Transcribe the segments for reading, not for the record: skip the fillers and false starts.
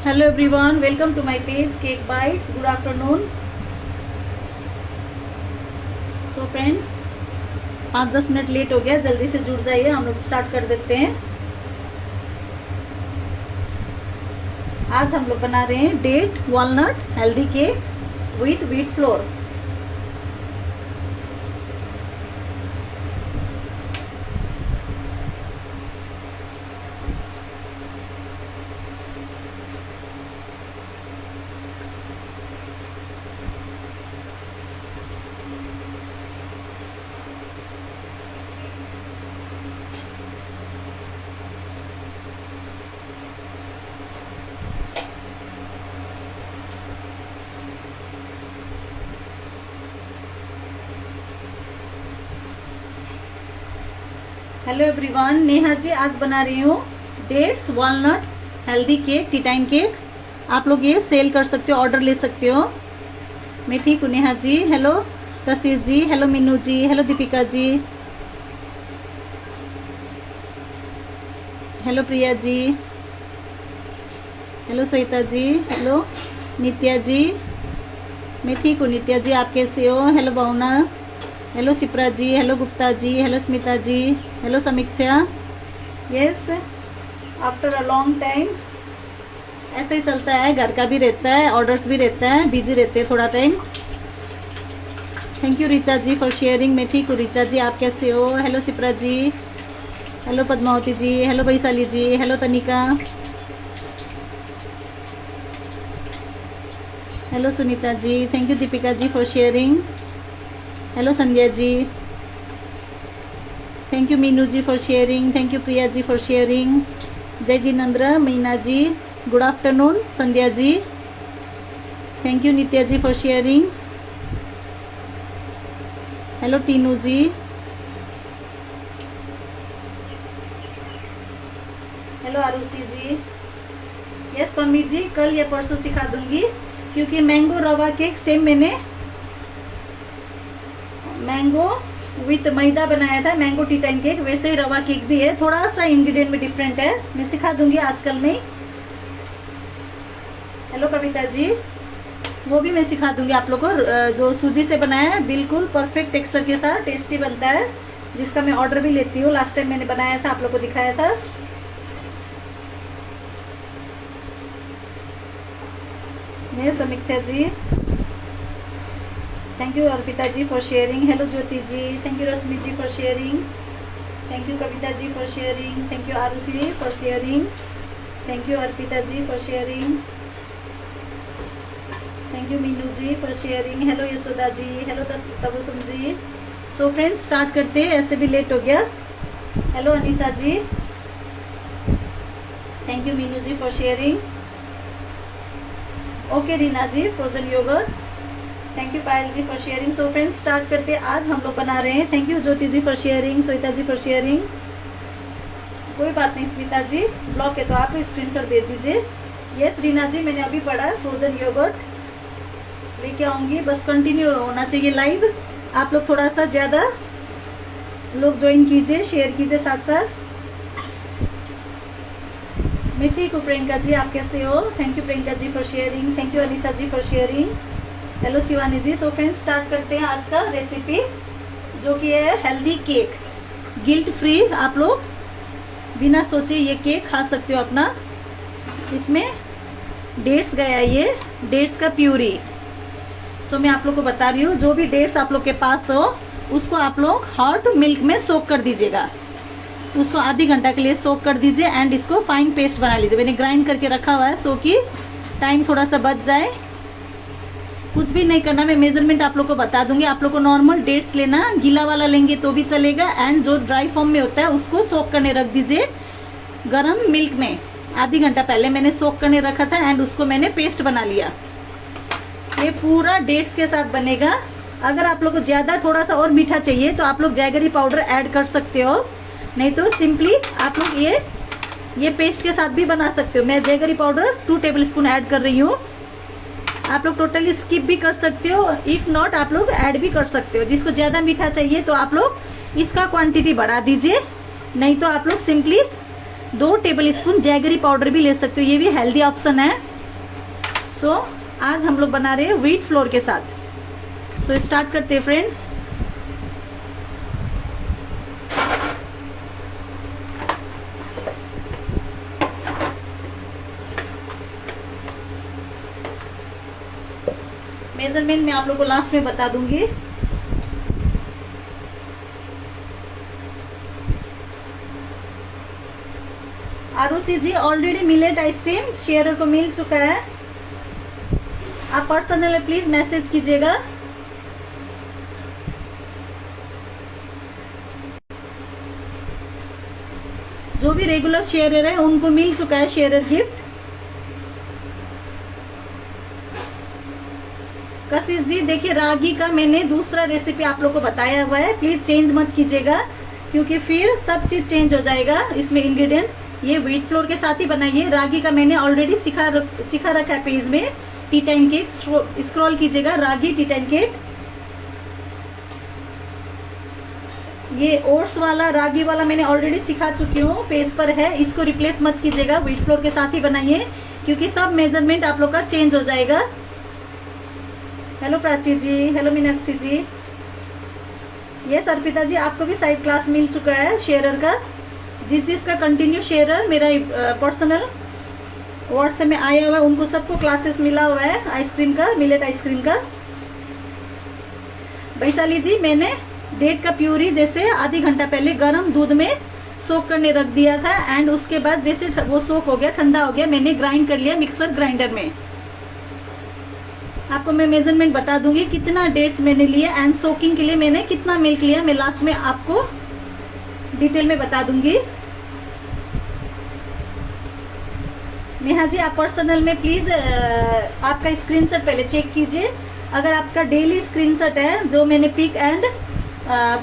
Hello everyone, welcome to my page cake bites. Good afternoon. So friends, 5-10 minute late हो गया, जल्दी से जुड़ जाइए, हम लोग स्टार्ट कर देते हैं। आज हम लोग बना रहे हैं date walnut healthy cake with wheat flour. Hello everyone, Neha ji आज बना रही हूँ dates walnut healthy cake, tea time cake. आप लोग ये सेल कर सकते हो, ऑर्डर ले सकते हो। मैं ठीक हूँ नेहा जी। हेलो कशिश जी, hello Meenu ji, hello Deepika ji, hello Priya ji, hello Savita ji, hello नित्या जी। मैं ठीक हूँ नित्या जी, आप कैसे हो? हेलो भावना, hello Shipra ji, hello Gupta ji, hello Smita जी, हेलो समीक्षा। Yes, after a long time. ऐसे ही चलता है, घर का भी रहता है, ऑर्डर्स भी रहता है, बिजी रहते हैं थोड़ा time. Thank you Richa ji for sharing. मैं ठीक हूँ रीचा जी, आप कैसे हो? Hello Shipra ji, hello Padmavati ji, hello Vaishali ji, hello Tanika, hello Sunita ji. Thank you Deepika ji for sharing. Hello Sandhya ji, thank you Meenu ji for sharing. Thank you Priya ji for sharing. Jai Jinendra, Meena ji, good afternoon. Sandhya ji, thank you Nitya ji for sharing. Hello Tinu ji, hello Arushi ji. Yes Pammi जी, कल या परसों सिखा दूंगी, क्योंकि मैंगो रवा cake same मैंने mango with मैदा बनाया था, मैंगो टी टाइम केक, वैसे ही रवा केक भी है, थोड़ा सा इंग्रेडिएंट में डिफरेंट है। मैं सिखा दूंगी आजकल में ही। हेलो कविता जी, वो भी मैं सिखा दूंगी आप लोग को। जो सूजी से बनाया है, बिल्कुल परफेक्ट टेक्सचर के साथ टेस्टी बनता है, जिसका मैं ऑर्डर भी लेती हूँ। लास्ट टाइम मैंने बनाया था, आप लोग को दिखाया था। मैं Samiksha ji, thank you Arpita ji for sharing. Hello Jyoti ji, thank you Rashmi ji for sharing. Thank you Kavita ji for sharing. Thank you Arushi for sharing. Thank you Arpita ji for sharing. Thank you Meenu ji for sharing. Hello Yashoda ji, hello Tabassum ji. So friends, start करते हैं, ऐसे भी लेट हो गया। Hello Anisa ji, thank you Meenu ji for sharing. Okay Reena ji, frozen yogurt, thank you Payal ji for sharing. So friends, start करते हैं। आज हम लोग बना रहे हैं, thank you Jyoti ji for sharing, Shweta ji for sharing. कोई बात नहीं स्मिता जी, ब्लॉक है तो आप स्क्रीनशॉट दे दीजिए। यस रीना जी, मैंने अभी पढ़ा फ्रोजन योगर्ट लेके आऊंगी, बस कंटिन्यू होना चाहिए लाइव। आप लोग थोड़ा सा ज्यादा लोग ज्वाइन कीजिए, शेयर कीजिए साथ साथ। मैं ठीक हूँ प्रियंका जी, आप कैसे हो? Thank you Priyanka ji for sharing. Thank you Anisha ji for sharing. Hello Shivani ji. So friends, start करते हैं आज का रेसिपी, जो कि है हेल्दी केक, गिल्ट फ्री। आप लोग बिना सोचे ये केक खा सकते हो अपना। इसमें डेट्स गया, ये डेट्स का प्यूरी। तो मैं आप लोग को बता रही हूँ, जो भी डेट्स आप लोग के पास हो, उसको आप लोग हॉट मिल्क में सोक कर दीजिएगा। उसको आधी घंटा के लिए सोक कर दीजिए एंड इसको फाइन पेस्ट बना लीजिए। मैंने ग्राइंड करके रखा हुआ है, सो कि टाइम थोड़ा सा बच जाए। कुछ भी नहीं करना, मैं मेजरमेंट आप लोग को बता दूंगी। आप लोग को नॉर्मल डेट्स लेना, गीला वाला लेंगे तो भी चलेगा, एंड जो ड्राई फॉर्म में होता है उसको सोक करने रख दीजिए गरम मिल्क में। आधी घंटा पहले मैंने सोक करने रखा था एंड उसको मैंने पेस्ट बना लिया। ये पूरा डेट्स के साथ बनेगा। अगर आप लोग को ज्यादा थोड़ा सा और मीठा चाहिए तो आप लोग जैगरी पाउडर ऐड कर सकते हो, नहीं तो सिंपली आप लोग ये पेस्ट के साथ भी बना सकते हो। मैं जैगरी पाउडर 2 टेबलस्पून ऐड कर रही हूँ। आप लोग टोटली स्किप भी कर सकते हो, इफ नॉट आप लोग ऐड भी कर सकते हो। जिसको ज्यादा मीठा चाहिए तो आप लोग इसका क्वांटिटी बढ़ा दीजिए, नहीं तो आप लोग simply 2 table spoon jaggery powder भी ले सकते हो। ये भी हेल्दी ऑप्शन है, सो आज हम लोग बना रहे हैं व्हीट फ्लोर के साथ। सो स्टार्ट करते हैं फ्रेंड्स। मेजरमेंट मैं आप लोगों को लास्ट में बता दूंगी। आरुषि जी ऑलरेडी मिलेट आइसक्रीम शेयरर को मिल चुका है। आप पर्सनल में प्लीज मैसेज कीजिएगा। जो भी रेगुलर शेयरर है उनको मिल चुका है शेयरर गिफ्ट। कशिश जी देखिए, रागी का मैंने दूसरा रेसिपी आप लोग को बताया हुआ है, प्लीज चेंज मत कीजिएगा क्योंकि फिर सब चीज चेंज हो जाएगा। इसमें इंग्रेडिएंट ये व्हीट फ्लोर के साथ ही बनाइए। रागी का मैंने ऑलरेडी सिखा रखा है पेज में। टी टाइम केक स्क्रॉल कीजिएगा, रागी टी टाइम केक। ये ओट्स वाला रागी वाला मैंने ऑलरेडी सिखा चुकी हूँ, पेज पर है। इसको रिप्लेस मत कीजिएगा, व्हीट फ्लोर के साथ ही बनाइए क्योंकि सब मेजरमेंट आप लोग का चेंज हो जाएगा। हेलो प्राची जी, हेलो मीनाक्षी जी। यस अर्पिता जी, आपको भी साइड क्लास मिल चुका है शेयरर का। जिस जिसका कंटिन्यू शेयरर मेरा पर्सनल व्हाट्सएप में आया हुआ है उनको सबको क्लासेस मिला हुआ है आइसक्रीम का, मिलेट आइसक्रीम का। वैशाली जी, मैंने डेट का प्यूरी जैसे आधी घंटा पहले गर्म दूध में सोक करने रख दिया था एंड उसके बाद जैसे वो सोक हो गया, ठंडा हो गया, मैंने ग्राइंड कर लिया मिक्सर ग्राइंडर में। आपको मैं मेजरमेंट बता दूंगी कितना डेट्स मैंने लिए एंड सोकिंग के लिए मैंने कितना मिल्क लिया, मैं लास्ट में आपको डिटेल में बता दूंगी। नेहा जी, आप पर्सनल में प्लीज आपका स्क्रीनशॉट पहले चेक कीजिए। अगर आपका डेली स्क्रीनशॉट है जो मैंने पिक एंड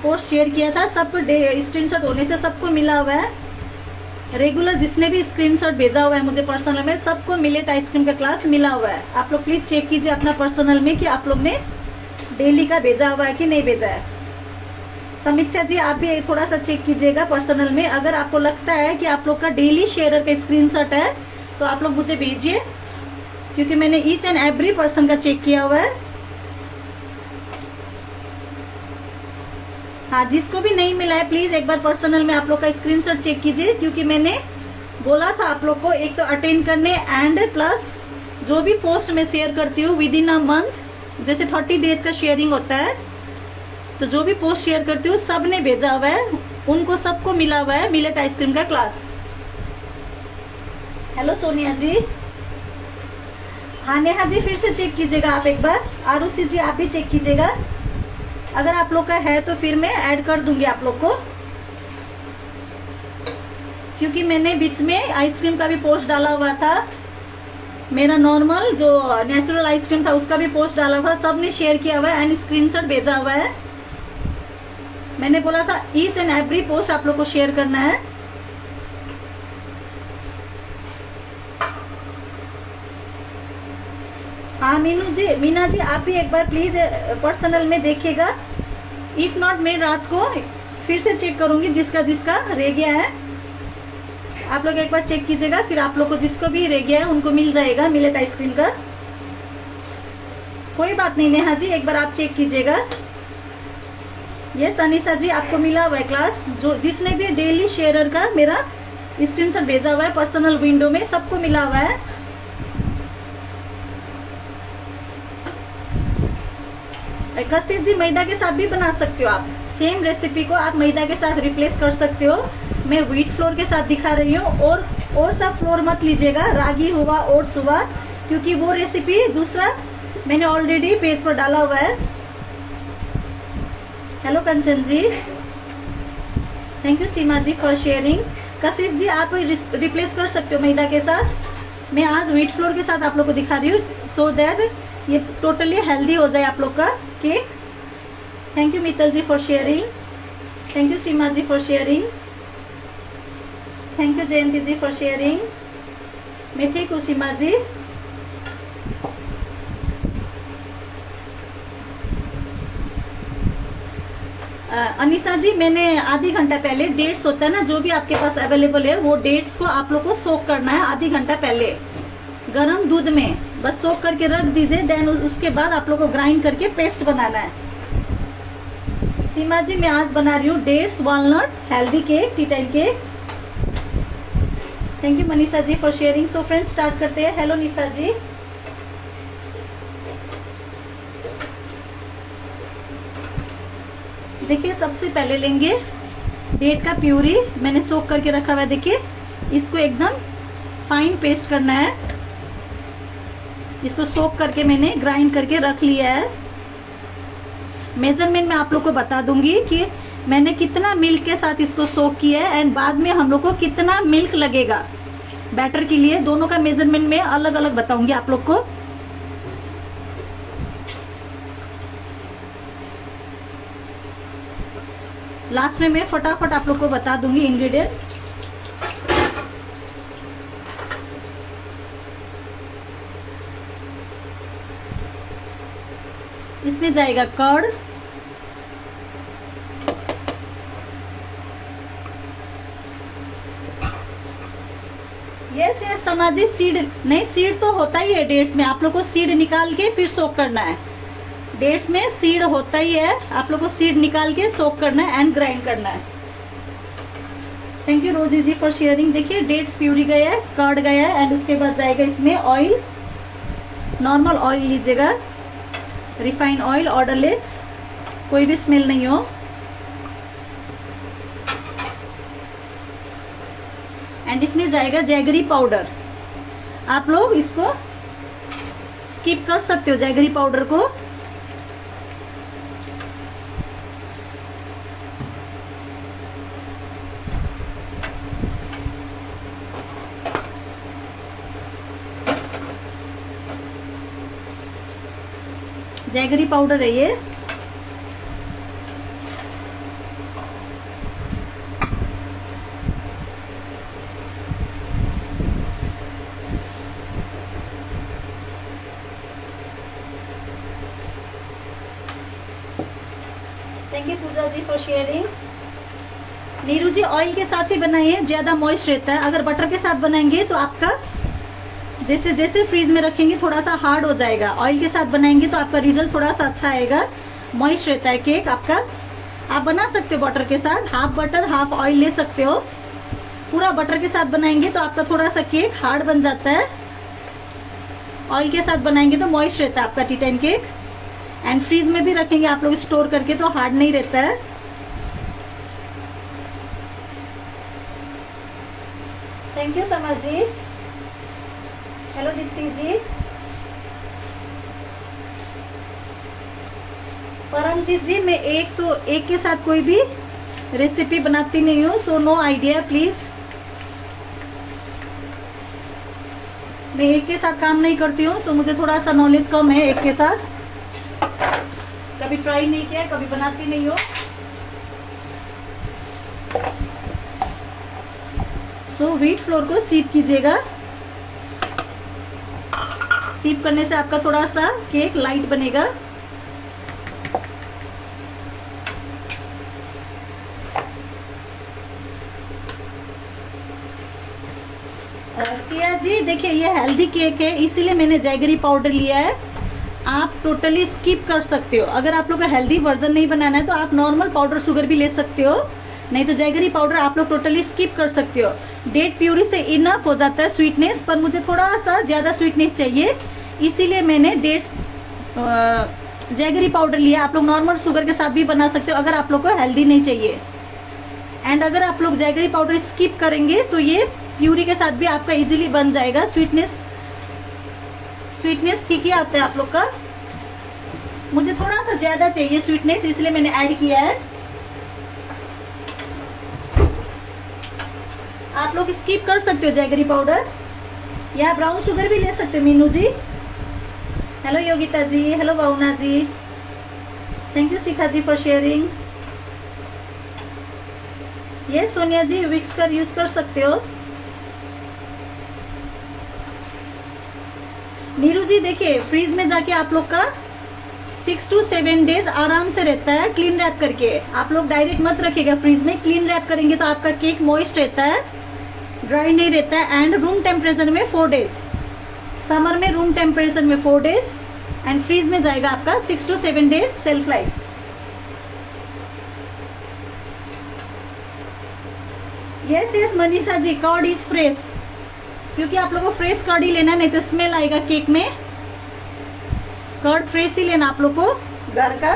पोस्ट शेयर किया था, सब स्क्रीनशॉट होने से सबको मिला हुआ है। रेगुलर जिसने भी स्क्रीनशॉट भेजा हुआ है मुझे पर्सनल में, सबको मिलेट आइसक्रीम का क्लास मिला हुआ है। आप लोग प्लीज चेक कीजिए अपना पर्सनल में कि आप लोग ने डेली का भेजा हुआ है कि नहीं भेजा है। समीक्षा जी, आप भी थोड़ा सा चेक कीजिएगा पर्सनल में। अगर आपको लगता है कि आप लोग का डेली शेयरर का स्क्रीनशॉट है तो आप लोग मुझे भेजिए क्योंकि मैंने ईच एंड एवरी पर्सन का चेक किया हुआ है। हाँ, जिसको भी नहीं मिला है प्लीज एक बार पर्सनल में आप लोग का स्क्रीनशॉट चेक कीजिए क्योंकि मैंने बोला था आप लोग को एक तो अटेंड करने एंड प्लस जो भी पोस्ट में शेयर करती हूँ विद इन अ मंथ, जैसे 30 डेज का शेयरिंग होता है, तो जो भी पोस्ट शेयर करती हूँ सब ने भेजा हुआ है, उनको सबको मिला हुआ है मिलेट आइसक्रीम का क्लास। हेलो सोनिया जी। हाँ नेहा जी, फिर से चेक कीजिएगा आप एक बार। आरुषि जी, आप भी चेक कीजिएगा। अगर आप लोग का है तो फिर मैं ऐड कर दूंगी आप लोग को क्योंकि मैंने बीच में आइसक्रीम का भी पोस्ट डाला हुआ था। मेरा नॉर्मल जो नेचुरल आइसक्रीम था उसका भी पोस्ट डाला हुआ, सबने शेयर किया हुआ है एंड स्क्रीनशॉट भेजा हुआ है। मैंने बोला था ईच एंड एवरी पोस्ट आप लोग को शेयर करना है। हाँ मीना जी, आप भी एक बार प्लीज पर्सनल में देखिएगा। इफ नॉट मैं रात को फिर से चेक करूंगी जिसका जिसका रह गया है। आप लोग एक बार चेक कीजिएगा, फिर आप लोग को जिसको भी रह गया है उनको मिल जाएगा मिलेट आइसक्रीम का। कोई बात नहीं नेहा जी, एक बार आप चेक कीजिएगा। यस अनिशा जी, आपको मिला हुआ है क्लास। जो जिसने भी डेली शेयरर का मेरा स्क्रीनशॉट भेजा हुआ है पर्सनल विंडो में, सबको मिला हुआ है। कशिश जी, मैदा के साथ भी बना सकते हो आप। सेम रेसिपी को आप मैदा के साथ रिप्लेस कर सकते हो। मैं व्हीट फ्लोर के साथ दिखा रही हूँ और सब फ्लोर मत लीजिएगा, रागी हुआ, ओट्स हुआ, क्योंकि वो रेसिपी दूसरा मैंने ऑलरेडी पेज पर डाला हुआ है। Hello Kanchan ji, thank you Seema ji for sharing. Kashish ji, आप रिप्लेस कर सकते हो मैदा के साथ। मैं आज व्हीट फ्लोर के साथ आप लोग को दिखा रही हूँ सो दैट ये टोटली हेल्दी हो जाए आप लोग का cake. Thank you Mittal ji for sharing. Thank you Seema ji for sharing. Thank you Jayanti ji for sharing. मैं ठीक हूँ सीमा जी। अनिशा जी, मैंने आधी घंटा पहले डेट्स होता है ना जो भी आपके पास अवेलेबल है, वो डेट्स को आप लोग को सोक करना है आधी घंटा पहले गर्म दूध में। बस सोक करके रख दीजिए। देन उसके बाद आप लोग को ग्राइंड करके पेस्ट बनाना है। सीमा जी मैं आज बना रही हूँ dates walnut healthy cake, tea time cake. Thank you Manisha ji for sharing. So friends start करते हैं। हेलो निशा जी। देखिए सबसे पहले लेंगे डेट का प्यूरी, मैंने सोक करके रखा हुआ है। देखिए इसको एकदम फाइन पेस्ट करना है। इसको सोक करके मैंने ग्राइंड करके रख लिया है। मेजरमेंट में आप लोग को बता दूंगी कि मैंने कितना मिल्क के साथ इसको सोक किया है एंड बाद में हम लोग को कितना मिल्क लगेगा बैटर के लिए। दोनों का मेजरमेंट में अलग अलग बताऊंगी आप लोग को। लास्ट में मैं फटाफट आप लोग को बता दूंगी इंग्रेडिएंट। इसमें जाएगा कर्ड, यस यस समाजी सीड नहीं, सीड तो होता ही है डेट्स में। आप लोग को सीड निकाल के फिर सोक करना है। डेट्स में सीड होता ही है, आप लोग को सीड निकाल के सोक करना है एंड ग्राइंड करना है। थैंक यू रोजी जी फॉर शेयरिंग। देखिए डेट्स प्यूरी गया है, कर्ड गया है एंड उसके बाद जाएगा इसमें ऑयल। नॉर्मल ऑयल लीजिएगा, रिफाइंड ऑयल, ऑर्डरलेस, कोई भी स्मेल नहीं हो। एंड इसमें जाएगा जैगरी पाउडर। आप लोग इसको स्किप कर सकते हो जैगरी पाउडर को। जैगरी पाउडर है ये। Thank you Pooja ji for sharing. Neeru ji oil के साथ ही बनाइए, ज्यादा मॉइस्ट रहता है। अगर बटर के साथ बनाएंगे तो आपका जैसे जैसे फ्रीज में रखेंगे थोड़ा सा हार्ड हो जाएगा। ऑयल के साथ बनाएंगे तो आपका रिजल्ट थोड़ा सा अच्छा आएगा, मॉइस्ट रहता है केक आपका। आप बना सकते हो बटर के साथ, हाफ बटर हाफ ऑयल ले सकते हो। पूरा बटर के साथ बनाएंगे तो आपका थोड़ा सा केक हार्ड बन जाता है। ऑयल के साथ बनाएंगे तो मॉइस्ट रहता है आपका tea time cake. And fridge में भी रखेंगे आप लोग स्टोर करके तो हार्ड नहीं रहता है। थैंक यू समा जी। हेलो दीप्ति जी। परमजीत जी मैं एक के साथ कोई भी रेसिपी बनाती नहीं हूँ, सो नो आइडिया प्लीज। मैं एक के साथ काम नहीं करती हूँ, सो मुझे थोड़ा सा नॉलेज कम है एक के साथ। कभी ट्राई नहीं किया, कभी बनाती नहीं हो। सो व्हीट फ्लोर को सीप कीजिएगा। सीप करने से आपका थोड़ा सा केक लाइट बनेगा। सिया जी देखिए ये हेल्दी केक है इसीलिए मैंने जैगरी पाउडर लिया है। आप टोटली स्किप कर सकते हो। अगर आप लोग को हेल्दी वर्जन नहीं बनाना है तो आप नॉर्मल पाउडर शुगर भी ले सकते हो, नहीं तो जैगरी पाउडर आप लोग टोटली स्किप कर सकते हो। डेट प्यूरी से इनफ हो जाता है स्वीटनेस, पर मुझे थोड़ा सा ज्यादा स्वीटनेस चाहिए इसीलिए मैंने डेट्स जैगरी पाउडर लिया। आप लोग नॉर्मल शुगर के साथ भी बना सकते हो अगर आप लोग को हेल्दी नहीं चाहिए। एंड अगर आप लोग जैगरी पाउडर स्किप करेंगे तो ये प्यूरी के साथ भी आपका इजीली बन जाएगा। स्वीटनेस ठीक ही आता है आप लोग का। मुझे थोड़ा सा ज्यादा चाहिए स्वीटनेस इसलिए मैंने ऐड किया है। आप लोग स्किप कर सकते हो जैगरी पाउडर या ब्राउन शुगर भी ले सकते हो। Meenu ji hello, Yogita ji hello, Bhavna ji thank you, Shikha ji for sharing. ये सोनिया जी विक्स कर यूज कर सकते हो। नीरू जी देखिए फ्रीज में जाके आप लोग का 6 to 7 डेज आराम से रहता है क्लीन रैप करके। आप लोग डायरेक्ट मत रखिएगा फ्रीज में, क्लीन रैप करेंगे तो आपका केक मॉइस्ट रहता है, ड्राई नहीं रहता है। एंड रूम टेम्परेचर में 4 डेज समर में रूम टेम्परेचर में 4 डेज एंड फ्रीज में जाएगा आपका 6 to 7 days self life. Yes yes Manisha ji, curd is fresh, क्योंकि आप लोगों को फ्रेश कर्ड ही लेना, नहीं तो स्मेल आएगा केक में। कर्ड फ्रेश ही लेना आप लोग को घर का।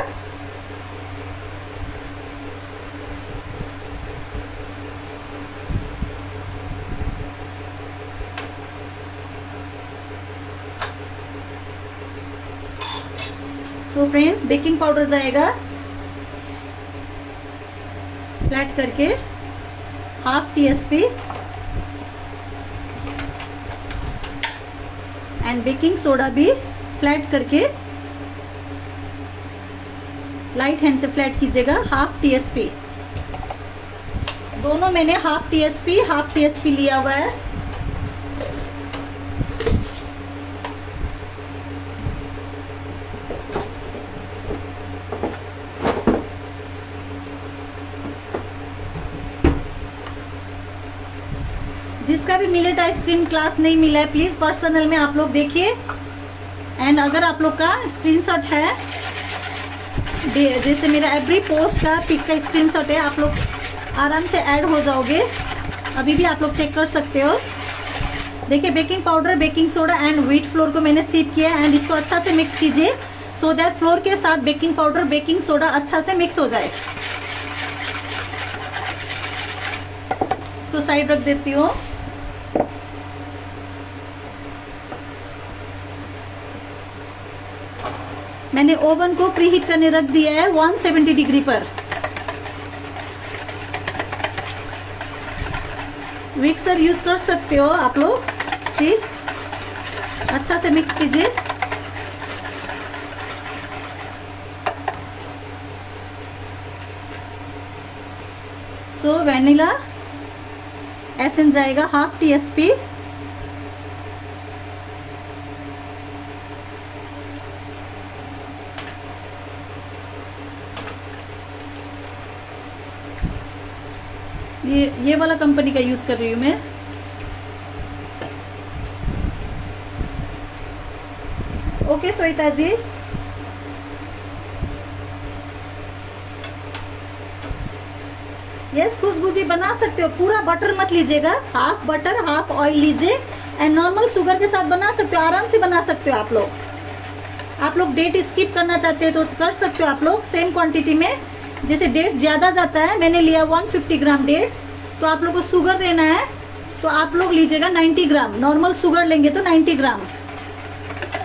सो फ्रेंड्स, बेकिंग पाउडर जाएगा फ्लैट करके half TSP and baking soda भी फ्लैट करके लाइट हैंड से फ्लैट कीजिएगा हाफ TSP। दोनों मैंने हाफ TSP लिया हुआ है। जिसका भी मिलेट आइसक्रीम क्लास नहीं मिला है प्लीज पर्सनल में आप लोग देखिए। एंड अगर आप लोग का स्क्रीनशॉट है, जैसे मेरा एवरी पोस्ट का पिक का स्क्रीनशॉट है, आप लोग आराम से ऐड हो जाओगे। अभी भी आप लोग चेक कर सकते हो। देखिए, baking powder, baking soda and wheat flour को मैंने सीप किया एंड इसको अच्छा से मिक्स कीजिए सो दैट फ्लोर के साथ बेकिंग पाउडर, बेकिंग सोडा अच्छा से मिक्स हो जाए। इसको साइड रख देती हूँ। मैंने ओवन को प्रीहीट करने रख दिया है 170 डिग्री पर। मिक्सर यूज कर सकते हो आप लोग। सी, अच्छा से मिक्स कीजिए। सो वैनिला एसेंस जाएगा हाफ TSP। ये वाला कंपनी का यूज कर रही हूँ मैं। ओके श्वेता जी, यस खुशबू जी, बना सकते हो। पूरा बटर मत लीजिएगा, हाफ बटर हाफ ऑयल लीजिए एंड नॉर्मल शुगर के साथ बना सकते हो, आराम से बना सकते हो आप लोग। आप लोग डेट स्किप करना चाहते हैं तो कर सकते हो आप लोग सेम क्वांटिटी में। जैसे डेट्स ज्यादा जाता है, मैंने लिया 150 ग्राम डेट्स, तो आप लोग को शुगर लेना है तो आप लोग लीजिएगा 90 ग्राम। नॉर्मल शुगर लेंगे तो 90 ग्राम।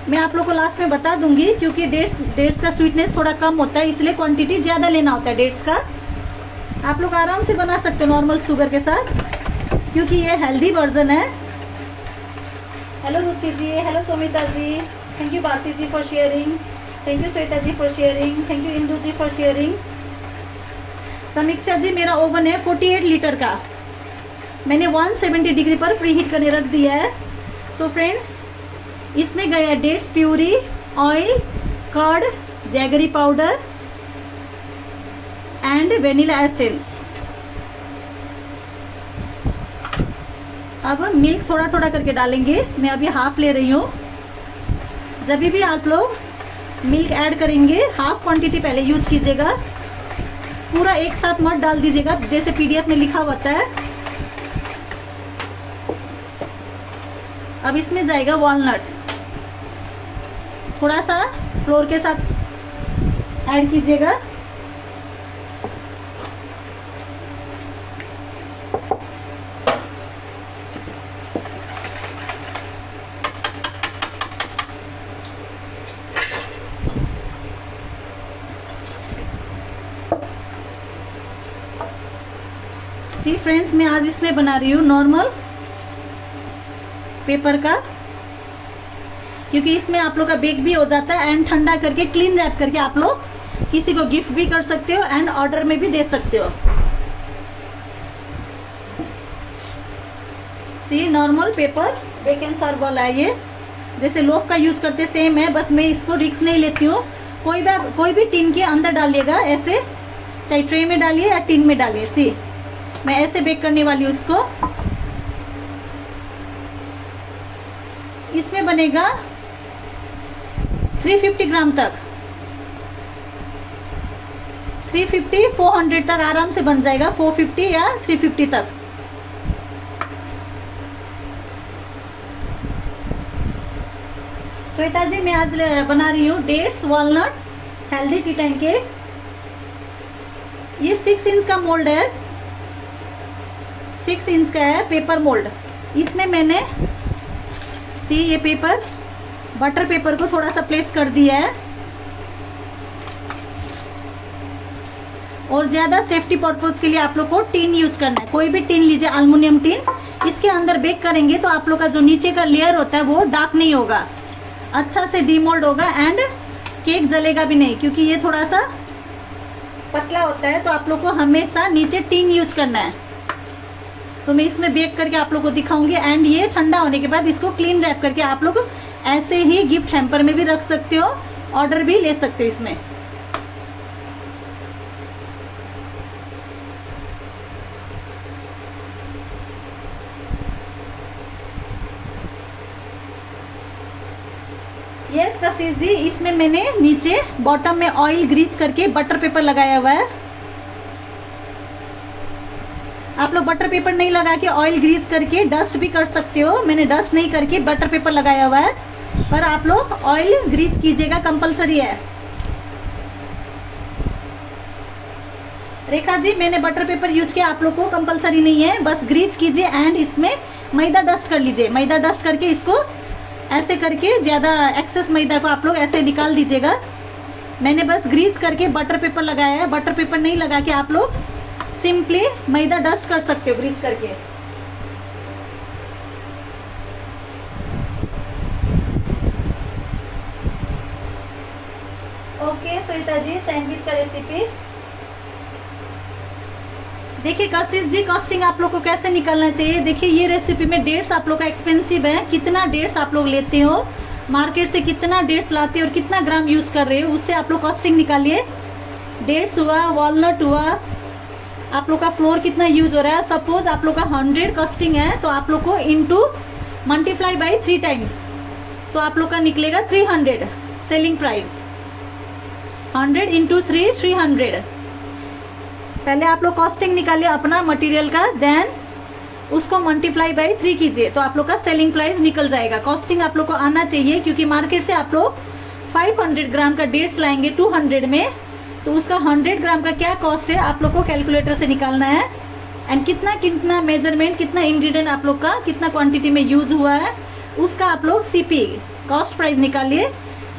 मैं आप लोग को लास्ट में बता दूंगी, क्योंकि डेट्स का स्वीटनेस थोड़ा कम होता है, इसलिए क्वांटिटी ज्यादा लेना होता है डेट्स का। आप लोग आराम से बना सकते हो नॉर्मल शुगर के साथ, क्योंकि ये हेल्दी वर्जन है। Hello Ruchi ji, hello Somita ji, thank you Bharti ji for sharing, thank you Shweta ji for sharing, thank you Indu ji for sharing. Samiksha ji, मेरा ओवन है 48 लीटर का, मैंने 170 डिग्री पर प्री हीट करने रख दिया है। सो फ्रेंड्स, इसमें गया dates puree, oil, curd, jaggery powder and vanilla essence. अब मिल्क थोड़ा थोड़ा करके डालेंगे। मैं अभी हाफ ले रही हूँ। जब भी आप लोग मिल्क ऐड करेंगे हाफ क्वांटिटी पहले यूज कीजिएगा, पूरा एक साथ मत डाल दीजिएगा जैसे PDF में लिखा होता है। अब इसमें जाएगा वॉलनट, थोड़ा सा फ्लोर के साथ ऐड कीजिएगा। सी फ्रेंड्स, मैं आज इसमें बना रही हूँ नॉर्मल पेपर का, क्योंकि इसमें आप लोग का बेक भी हो जाता है एंड ठंडा करके क्लीन रैप करके आप लोग किसी को गिफ्ट भी कर सकते हो एंड ऑर्डर में भी दे सकते हो। See, normal paper bake and serve वाला है ये, जैसे लोफ का यूज करते सेम है, बस मैं इसको रिस्क नहीं लेती हूँ। कोई भी टिन के अंदर डालिएगा, ऐसे चाहे ट्रे में डालिए या टिन में डालिए। सी, मैं ऐसे बेक करने वाली हूँ इसको। इसमें बनेगा 350 ग्राम तक, 350 400 तक आराम से बन जाएगा, 450 या 350 तक। श्वेता जी मैं आज बना रही हूँ dates walnut healthy tea time cake. ये 6 इंच का मोल्ड है, 6 इंच का है पेपर मोल्ड। इसमें मैंने ये पेपर बटर पेपर को थोड़ा सा प्लेस कर दिया है, और ज्यादा सेफ्टी पर्पज के लिए आप लोग को टिन यूज करना है। कोई भी टिन लीजिए, एल्युमिनियम टिन। इसके अंदर बेक करेंगे तो आप लोग का जो नीचे का लेयर होता है वो डार्क नहीं होगा, अच्छा से डीमोल्ड होगा एंड केक जलेगा भी नहीं, क्योंकि ये थोड़ा सा पतला होता है। तो आप लोग को हमेशा नीचे टिन यूज करना है। तो मैं इसमें बेक करके आप लोग को दिखाऊंगी, एंड ये ठंडा होने के बाद इसको क्लीन रैप करके आप लोग ऐसे ही गिफ्ट हैम्पर में भी रख सकते हो, ऑर्डर भी ले सकते हो इसमें। यस कशिश जी, इसमें मैंने नीचे बॉटम में ऑयल ग्रीज करके बटर पेपर लगाया हुआ है। आप लोग बटर पेपर नहीं लगा के ऑयल ग्रीज करके डस्ट भी कर सकते हो। मैंने डस्ट नहीं करके बटर पेपर लगाया हुआ है, पर आप लोग ऑयल ग्रीज कीजिएगा, कंपलसरी है। रेखा जी मैंने बटर पेपर यूज किया, आप लोग को कंपलसरी नहीं है, बस ग्रीज कीजिए एंड इसमें मैदा डस्ट कर लीजिए। मैदा डस्ट करके इसको ऐसे करके ज्यादा एक्सेस मैदा को आप लोग ऐसे निकाल दीजिएगा। मैंने बस ग्रीज करके बटर पेपर लगाया है, बटर पेपर नहीं लगा के आप लोग सिंपली मैदा डस्ट कर सकते हो ग्रीज करके। ओके श्वेता जी, सैंडविच का रेसिपी देखिए। कशिश जी कॉस्टिंग आप लोग को कैसे निकालना चाहिए, देखिए ये रेसिपी में डेट्स आप लोग का एक्सपेंसिव है। कितना डेट्स आप लोग लेते हो मार्केट से, कितना डेट्स लाते हो और कितना ग्राम यूज कर रहे हो, उससे आप लोग कॉस्टिंग निकालिए। डेट्स हुआ, वॉलनट हुआ, आप लोग का फ्लोर कितना यूज हो रहा है। सपोज आप लोग का 100 कॉस्टिंग है तो आप लोग को इनटू मल्टीप्लाई बाई 3 टाइम्स, तो आप लोग का निकलेगा 300 सेलिंग प्राइस। 100 इंटू 3 300। पहले आप लोग कॉस्टिंग निकालिए अपना मटेरियल का, देन उसको मल्टीप्लाई बाई 3 कीजिए तो आप लोग का सेलिंग प्राइस निकल जाएगा। कॉस्टिंग आप लोग को आना चाहिए, क्योंकि मार्केट से आप लोग 500 ग्राम का डेट्स लाएंगे 200 में, तो उसका 100 ग्राम का क्या कॉस्ट है आप लोग को कैलकुलेटर से निकालना है। एंड कितना कितना मेजरमेंट, कितना इंग्रेडिएंट आप लोग का कितना क्वांटिटी में यूज हुआ है, उसका आप लोग सीपी कॉस्ट प्राइस निकालिए।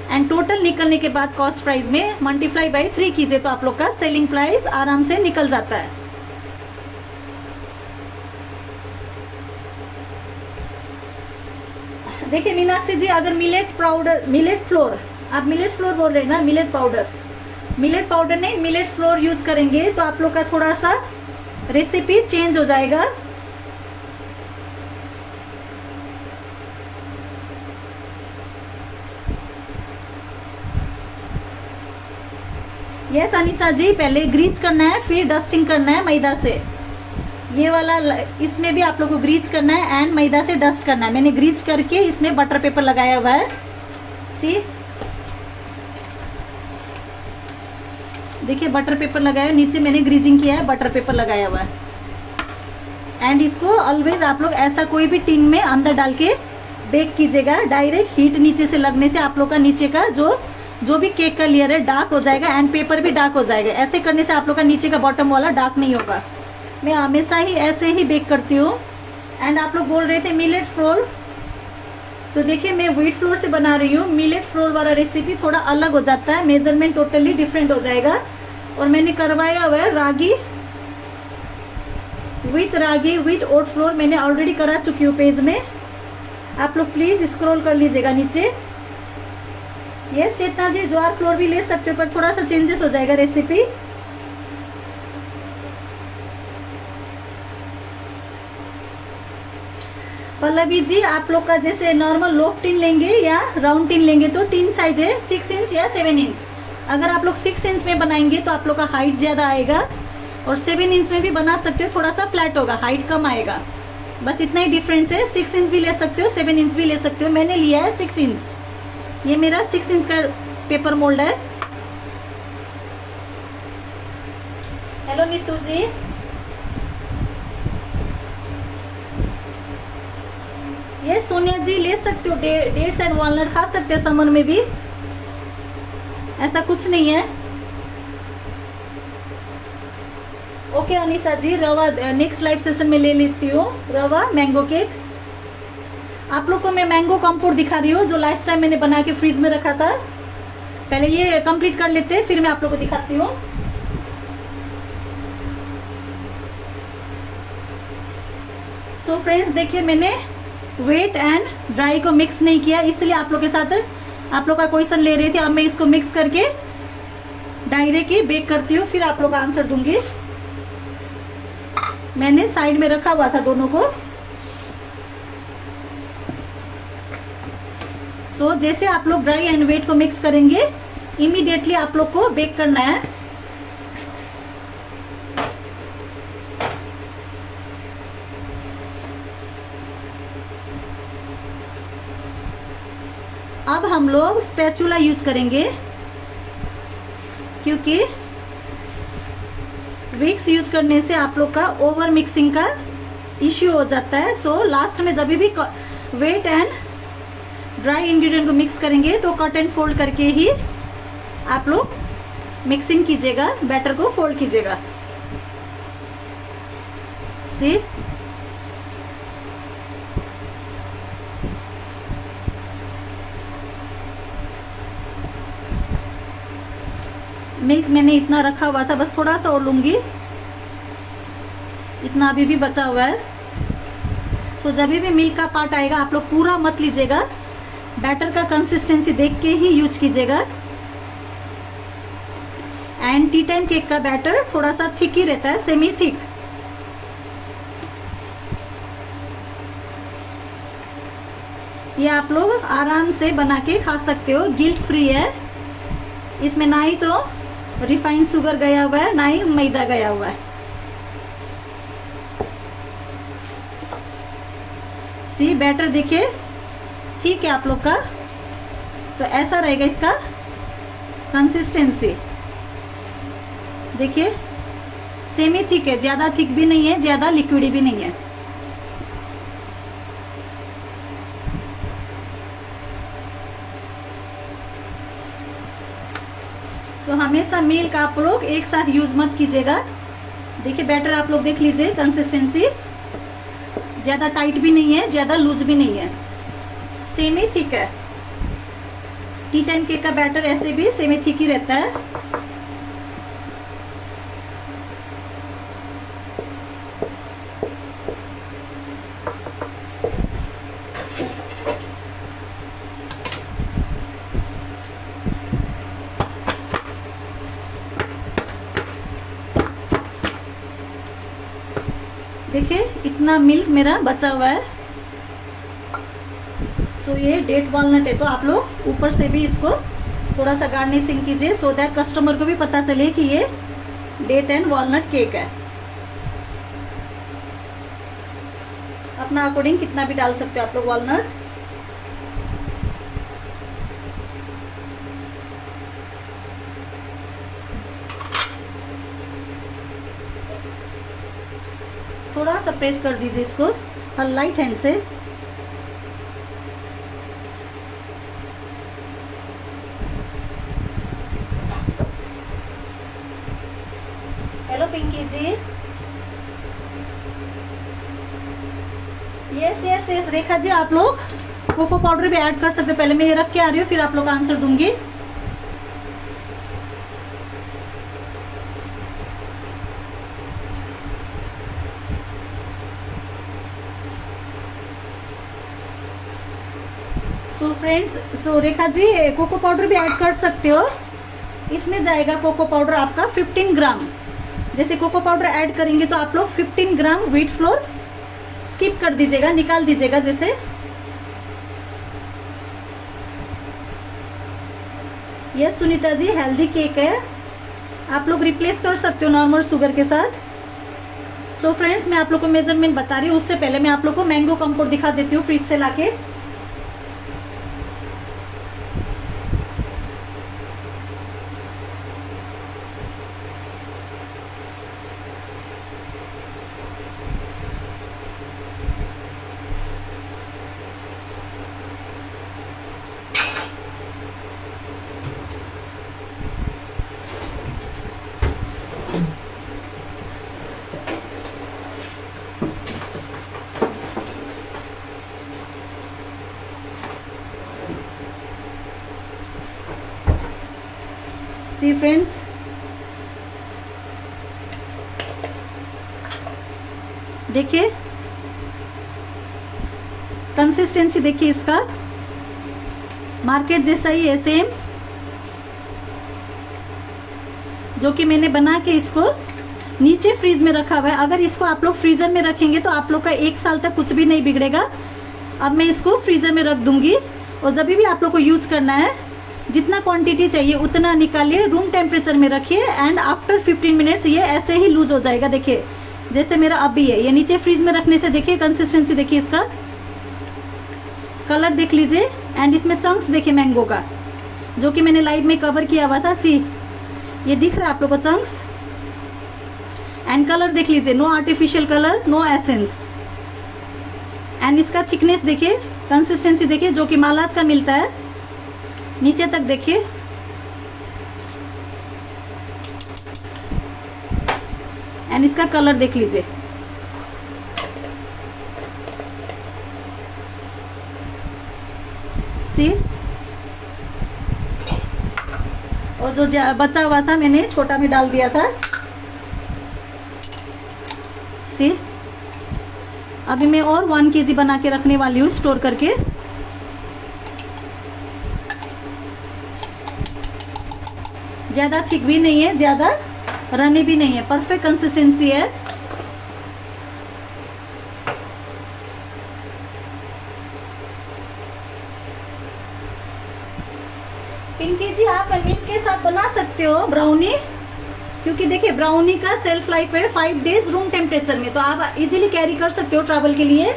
एंड टोटल निकलने के बाद कॉस्ट प्राइस में मल्टीप्लाई बाई 3 कीजिए तो आप लोग का सेलिंग प्राइस आराम से निकल जाता है। देखिए मीनाक्षी जी, अगर मिलेट पाउडर, मिलेट फ्लोर, आप मिलेट फ्लोर बोल रहे हैं ना, मिलेट पाउडर नहीं मिलेट फ्लोर यूज करेंगे तो आप लोग का थोड़ा सा रेसिपी चेंज हो जाएगा। यस अनिशा जी, पहले ग्रीज करना है फिर डस्टिंग करना है मैदा से। ये वाला इसमें भी आप लोग को ग्रीज करना है एंड मैदा से डस्ट करना है। मैंने ग्रीज करके इसमें बटर पेपर लगाया हुआ है। सी देखिए बटर पेपर लगाया, नीचे मैंने ग्रीजिंग किया है, बटर पेपर लगाया हुआ है। एंड इसको ऑलवेज आप लोग ऐसा कोई भी टिन में अंदर डाल के बेक कीजिएगा। डायरेक्ट हीट नीचे से लगने से आप लोग का नीचे का जो भी केक का लेयर है डार्क हो जाएगा एंड पेपर भी डार्क हो जाएगा। ऐसे करने से आप लोग का नीचे का बॉटम वाला डार्क नहीं होगा। मैं हमेशा ही ऐसे ही बेक करती हूँ। एंड आप लोग बोल रहे थे मिलेट फ्लोर, तो देखिए मैं व्हीट फ्लोर से बना रही हूँ। मिलेट फ्लोर वाला रेसिपी थोड़ा अलग हो जाता है, मेजरमेंट टोटली डिफरेंट हो जाएगा। और मैंने करवाया हुआ है रागी विथ ओट फ्लोर, मैंने ऑलरेडी करा चुकी हूँ पेज में, आप लोग प्लीज स्क्रॉल कर लीजिएगा नीचे। यस चेतना जी, ज्वार फ्लोर भी ले सकते हो पर थोड़ा सा चेंजेस हो जाएगा रेसिपी। पल्लवी जी, आप लोग का जैसे नॉर्मल लोफ टिन लेंगे या राउंड टिन लेंगे तो टिन साइज है 6 इंच या 7 इंच। अगर आप लोग 6 इंच में बनाएंगे तो आप लोग का हाइट ज्यादा आएगा, और 7 इंच में भी बना सकते हो, थोड़ा सा फ्लैट होगा, हाइट कम आएगा। बस इतना ही डिफरेंस है। 6 इंच भी ले सकते हो, 7 इंच भी ले सकते हो। मैंने लिया है 6 इंच। ये मेरा 6 इंच का पेपर मोल्ड है। हेलो नीतू जी, ये सोनिया जी ले सकते हो। डेट्स एंड वॉलनट खा सकते हो समर में भी, ऐसा कुछ नहीं है। ओके अनिशा जी, रवा नेक्स्ट लाइव सेशन में ले लेती हूँ। रवा मैंगो केक। आप लोग को मैं मैंगो कंपोट दिखा रही हूँ जो लास्ट टाइम मैंने बना के फ्रीज में रखा था। पहले ये कंप्लीट कर लेते हैं, फिर मैं आप लोग को दिखाती हूँ। सो फ्रेंड्स देखिए, मैंने वेट एंड ड्राई को मिक्स नहीं किया, इसलिए आप लोग के साथ आप लोग का क्वेश्चन ले रही थी। अब मैं इसको मिक्स करके डायरेक्ट ही बेक करती हूँ, फिर आप लोग का आंसर दूंगी। मैंने साइड में रखा हुआ था दोनों को। सो जैसे आप लोग ड्राई एंड वेट को मिक्स करेंगे, इमीडिएटली आप लोग को बेक करना है। अब हम लोग स्पैचुला यूज करेंगे, क्योंकि विक्स यूज करने से आप लोग का ओवर मिक्सिंग का इश्यू हो जाता है। सो लास्ट में जब भी वेट एंड ड्राई इंग्रेडिएंट को मिक्स करेंगे तो कट एंड फोल्ड करके ही आप लोग मिक्सिंग कीजिएगा, बैटर को फोल्ड कीजिएगा। सी मिल्क मैंने इतना रखा हुआ था, बस थोड़ा सा और लूंगी, इतना अभी भी बचा हुआ है। तो जब भी मिल्क का पार्ट आएगा आप लोग पूरा मत लीजिएगा, बैटर का कंसिस्टेंसी देख के ही यूज कीजिएगा। एंड टी टाइम केक का बैटर थोड़ा सा थिक ही रहता है, सेमी थिक। ये आप लोग आराम से बना के खा सकते हो, गिल्ट फ्री है। इसमें ना ही तो रिफाइंड शुगर गया हुआ है, ना ही मैदा गया हुआ है। सी बैटर देखिए ठीक है आप लोग का, तो ऐसा रहेगा इसका कंसिस्टेंसी। देखिए सेमी थिक है, ज्यादा थिक भी नहीं है, ज्यादा लिक्विड भी नहीं है। तो हमेशा मिल्क आप लोग एक साथ यूज मत कीजिएगा। देखिए बैटर आप लोग देख लीजिए, कंसिस्टेंसी ज्यादा टाइट भी नहीं है, ज्यादा लूज भी नहीं है, सेमी थिक है। टी टाइम केक का बैटर ऐसे भी सेमी थिक ही रहता है। देखिए इतना मिल्क मेरा बचा हुआ है। सो ये डेट वॉलनट है, तो आप लोग ऊपर से भी इसको थोड़ा सा गार्निशिंग कीजिए, सो दैट कस्टमर को भी पता चले कि ये डेट एंड वॉलनट केक है। अपना अकॉर्डिंग कितना भी डाल सकते हो आप लोग वॉलनट। थोड़ा सा प्रेस कर दीजिए इसको लाइट हैंड से। हेलो पिंकी जी, yes yes yes. Rekha ji आप लोग कोको पाउडर भी ऐड कर सकते हो। पहले मैं ये रख के आ रही हूँ, फिर आप लोग का आंसर दूंगी। सो फ्रेंड्स, सो रेखा जी कोको पाउडर भी ऐड कर सकते हो। इसमें जाएगा कोको पाउडर आपका 15 ग्राम। जैसे कोको पाउडर ऐड करेंगे तो आप लोग 15 ग्राम व्हीट फ्लोर स्किप कर दीजिएगा, निकाल दीजिएगा। जैसे यह सुनीता जी हेल्दी केक है, आप लोग रिप्लेस कर सकते हो नॉर्मल शुगर के साथ। सो फ्रेंड्स, मैं आप लोग को मेजरमेंट बता रही हूँ, उससे पहले मैं आप लोग को मैंगो कंपोट दिखा देती हूँ फ्रिज से लाके। सी फ्रेंड्स, देखिए कंसिस्टेंसी, देखिए इसका मार्केट जैसा ही है सेम, जो कि मैंने बना के इसको नीचे फ्रीज में रखा हुआ है। अगर इसको आप लोग फ्रीजर में रखेंगे तो आप लोग का 1 साल तक कुछ भी नहीं बिगड़ेगा। अब मैं इसको फ्रीजर में रख दूंगी, और जब भी आप लोग को यूज करना है, जितना क्वांटिटी चाहिए उतना निकालिए, रूम टेम्परेचर में रखिए, एंड आफ्टर 15 मिनट्स ये ऐसे ही लूज हो जाएगा। देखिए जैसे मेरा अभी है, ये नीचे फ्रीज में रखने से देखिए कंसिस्टेंसी, देखिए इसका कलर देख लीजिए, एंड इसमें चंक्स देखिए मैंगो का, जो कि मैंने लाइव में कवर किया हुआ था। सी, ये दिख रहा है आप लोग को चंक्स, एंड कलर देख लीजिए, no artificial colour, no essence, and इसका थिकनेस देखिए, कंसिस्टेंसी देखिए, जो कि मालाज का मिलता है, नीचे तक देखिए। एंड इसका कलर देख लीजिए, सी, और जो बचा हुआ था मैंने छोटा में डाल दिया था। सी, अभी मैं और 1 kg बना के रखने वाली हूँ स्टोर करके। ज्यादा थिक भी नहीं है, ज्यादा रनी भी नहीं है, परफेक्ट कंसिस्टेंसी है। पिंकी जी, आप मिल्क के साथ बना सकते हो ब्राउनी, क्योंकि देखिए ब्राउनी का सेल्फ लाइफ है 5 डेज रूम टेम्परेचर में, तो आप इजीली कैरी कर सकते हो ट्रैवल के लिए।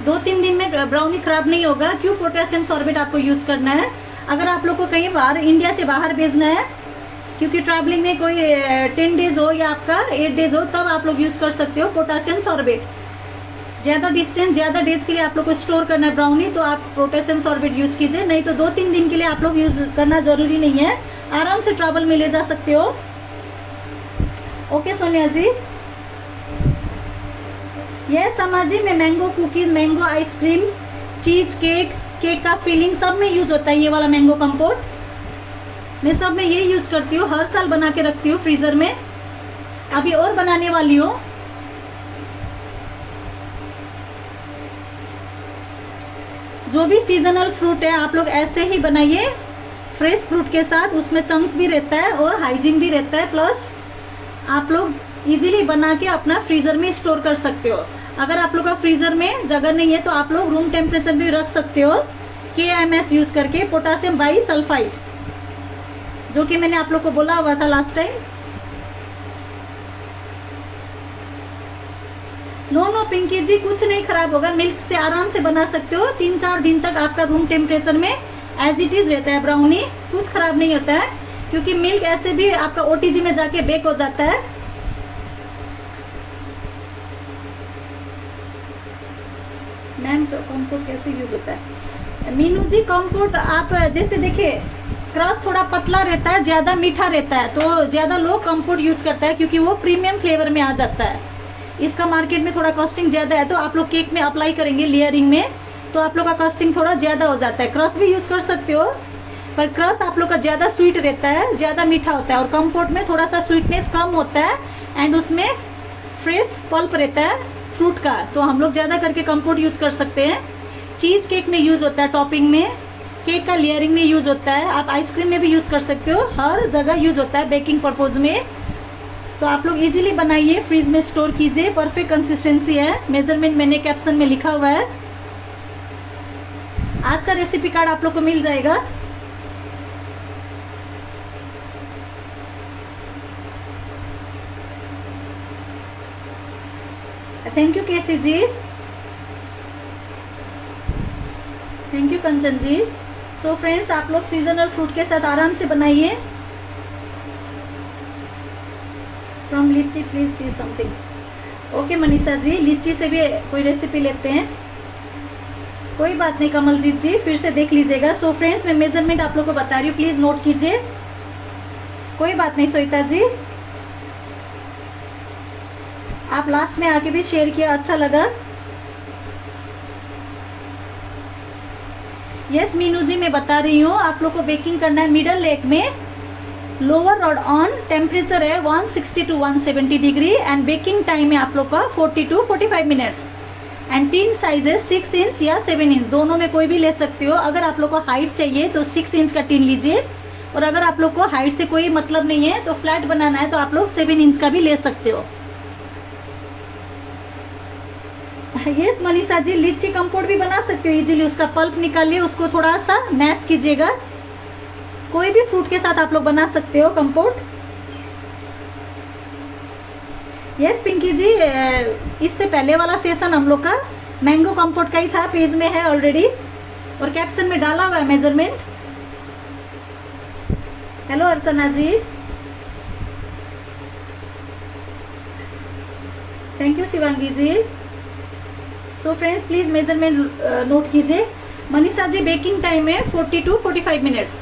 2-3 दिन में ब्राउनी खराब नहीं होगा। क्यों? पोटेशियम सॉर्बेट आपको यूज करना है। अगर आप लोग को कई बार इंडिया से बाहर भेजना है, क्योंकि ट्रैवलिंग में कोई 10 डेज हो या आपका 8 डेज हो, तब आप लोग यूज कर सकते हो पोटेशियम सॉर्बेट। ज्यादा डिस्टेंस, ज्यादा डेज के लिए आप लोग को स्टोर करना है ब्राउनी, तो आप पोटेशियम सॉर्बेट यूज कीजिए। नहीं तो 2-3 दिन के लिए आप लोग यूज करना जरूरी नहीं है, आराम से ट्रैवल में ले जा सकते हो। ओके सोनिया जी, यह समाजी में mango cookies, mango ice cream, cheese cake, cake का फिलिंग सब में यूज होता है ये वाला मैंगो कंपोट। मैं सब में ये यूज करती हूँ, हर साल बना के रखती हूँ फ्रीजर में। अभी और बनाने वाली हूँ। जो भी सीजनल फ्रूट है आप लोग ऐसे ही बनाइए, फ्रेश फ्रूट के साथ, उसमें चंक्स भी रहता है और हाइजीन भी रहता है, प्लस आप लोग इजीली बना के अपना फ्रीजर में स्टोर कर सकते हो। अगर आप लोग का फ्रीजर में जगह नहीं है तो आप लोग रूम टेम्परेचर भी रख सकते हो, KMS यूज करके, पोटेशियम बाइसल्फाइड, जो कि मैंने आप लोग को बोला हुआ था लास्ट टाइम। नो पिंकी जी, कुछ नहीं खराब होगा, मिल्क से आराम से बना सकते हो। 3-4 दिन तक आपका रूम टेम्परेचर में एज इट इज रहता है ब्राउनी, कुछ खराब नहीं होता है, क्योंकि मिल्क ऐसे भी आपका OTG में जाके बेक हो जाता है। मैम जो कंपोट कैसे यूज होता है? मीनू जी, कंपोट आप जैसे देखिए, क्रस्ट थोड़ा पतला रहता है, ज्यादा मीठा रहता है, तो ज्यादा लोग कंपोट यूज करता है, क्योंकि वो प्रीमियम फ्लेवर में आ जाता है। इसका मार्केट में थोड़ा कॉस्टिंग ज्यादा है, तो आप लोग केक में अप्लाई करेंगे लेयरिंग में, तो आप लोग का कॉस्टिंग थोड़ा ज्यादा हो जाता है। क्रस्ट भी यूज कर सकते हो, पर क्रस्ट आप लोग का ज्यादा स्वीट रहता है, ज्यादा मीठा होता है, और कंपोट में थोड़ा सा स्वीटनेस कम होता है, एंड उसमें फ्रेश पल्प रहता है फ्रूट का, तो हम लोग ज्यादा करके कंपोट यूज कर सकते हैं। चीज केक में यूज होता है, टॉपिंग में, केक का लेयरिंग में यूज होता है, आप आइसक्रीम में भी यूज कर सकते हो, हर जगह यूज होता है बेकिंग पर्पज में। तो आप लोग इजीली बनाइए, फ्रीज में स्टोर कीजिए, परफेक्ट कंसिस्टेंसी है। मेजरमेंट मैंने कैप्शन में लिखा हुआ है। आज का रेसिपी कार्ड आप लोग को मिल जाएगा। Thank you KC ji, thank you Kanchan ji. So friends, आप लोग सीजनल फ्रूट के साथ आराम से बनाइए। From lychee please tea something. Okay Manisha ji, lychee से भी कोई रेसिपी लेते हैं, कोई बात नहीं कमलजीत जी, फिर से देख लीजिएगा। सो फ्रेंड्स, मैं मेजरमेंट आप लोग को बता रही हूँ, प्लीज नोट कीजिए, कोई बात नहीं। सोहिता जी, आप लास्ट में आके भी शेयर किया, अच्छा लगा। यस मीनू जी, मैं बता रही हूँ आप लोग को बेकिंग करना है मिडल लेग में। लोअर रॉड ऑन, टेम्परेचर है 160 to 170 degree and baking time है आप लोग का 40 to 45 minutes. And teen sizes 6 inch या 7 इंच, दोनों में कोई भी ले सकते हो। अगर आप लोग को हाइट चाहिए तो 6 इंच का टीन लीजिए, और अगर आप लोग को हाइट से कोई मतलब नहीं है तो फ्लैट बनाना है तो आप लोग 7 इंच का भी ले सकते हो। यस मनीषा जी, लीची कंपोट भी बना सकते हो इजीली। उसका पल्प निकालिए, उसको थोड़ा सा मैश कीजिएगा, कोई भी फ्रूट के साथ आप लोग बना सकते हो कंपोट। यस पिंकी जी, इससे पहले वाला सेशन हम लोग का मैंगो कंपोट का ही था, पेज में है ऑलरेडी और कैप्शन में डाला हुआ है measurement. Hello Archana ji, thank you Shivangi ji. So friends, please measurement note कीजिए। मनीषा जी, बेकिंग टाइम है 40 to 45 मिनट्स।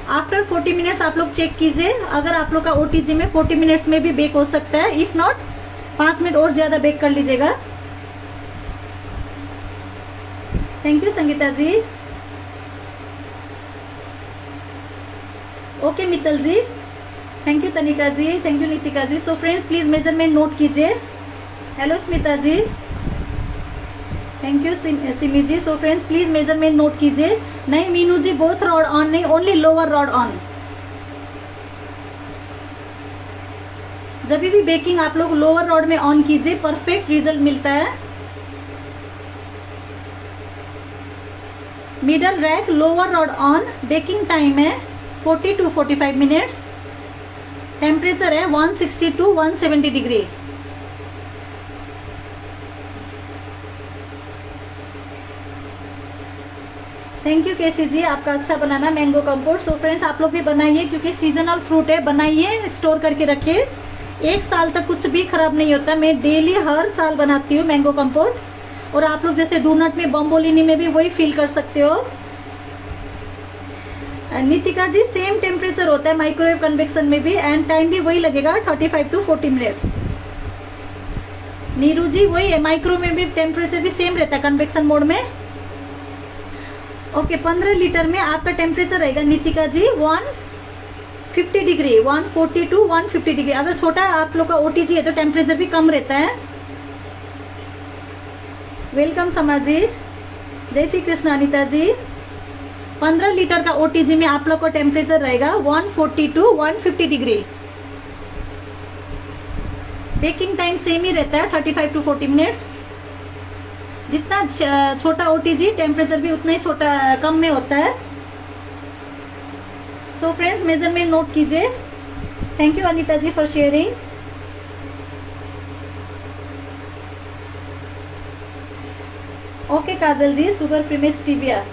आफ्टर 40 मिनट्स आप लोग चेक कीजिए, अगर आप लोग का ओटीजी में 40 मिनट्स में भी बेक हो सकता है, इफ नॉट 5 मिनट और ज्यादा बेक कर लीजिएगा। Thank you Sangeeta ji. Okay Mittal ji, thank you Tanika ji, thank you Nitika ji. So friends, please measurement note कीजिए। Hello Smita ji, thank you Simi ji. So friends, please measurement note कीजिए। नहीं Meenu ji, both rod on नहीं, ओनली लोअर रॉड ऑन। जब भी बेकिंग आप लोग लोअर रॉड में ऑन कीजिए, परफेक्ट रिजल्ट मिलता है। Middle rack, lower rod on, baking time है 40 to 45 मिनट्स, टेम्परेचर है 160 to 170 degree. Thank you KC जी, आपका अच्छा बनाना मैंगो कंपोट। सो फ्रेंड्स, आप लोग भी बनाइए, क्योंकि सीजनल फ्रूट है, बनाइए, स्टोर करके रखिए, 1 साल तक कुछ भी खराब नहीं होता। मैं डेली हर साल बनाती हूँ मैंगो कंपोट, और आप लोग जैसे डोनट में, बम्बोलिनी में भी वही फील कर सकते हो। नितिका जी, सेम टेम्परेचर होता है माइक्रोवेव कन्वेक्शन में भी, एंड टाइम भी वही लगेगा 35 to 40 मिनट्स। नीरू जी, वही है, माइक्रो में भी टेम्परेचर भी सेम रहता है कन्वेक्शन मोड में। ओके 15 लीटर में आपका टेम्परेचर रहेगा नितिका जी 150 डिग्री, 140 to 150 डिग्री। अगर छोटा आप लोग का ओटीजी है तो टेम्परेचर भी कम रहता है। वेलकम समा जी, जय श्री कृष्ण अनिता जी। 15 लीटर का ओटीजी में आप लोग का टेम्परेचर रहेगा 140 to 150 degree. Baking time same ही रहता है 35 to 40 मिनट्स। जितना छोटा ओटीजी, टेम्परेचर भी उतना ही छोटा कम में होता है। सो फ्रेंड्स, मेजरमेंट नोट कीजिए। Thank you Anita ji for sharing. Okay Kajal ji, sugar free में स्टीविया।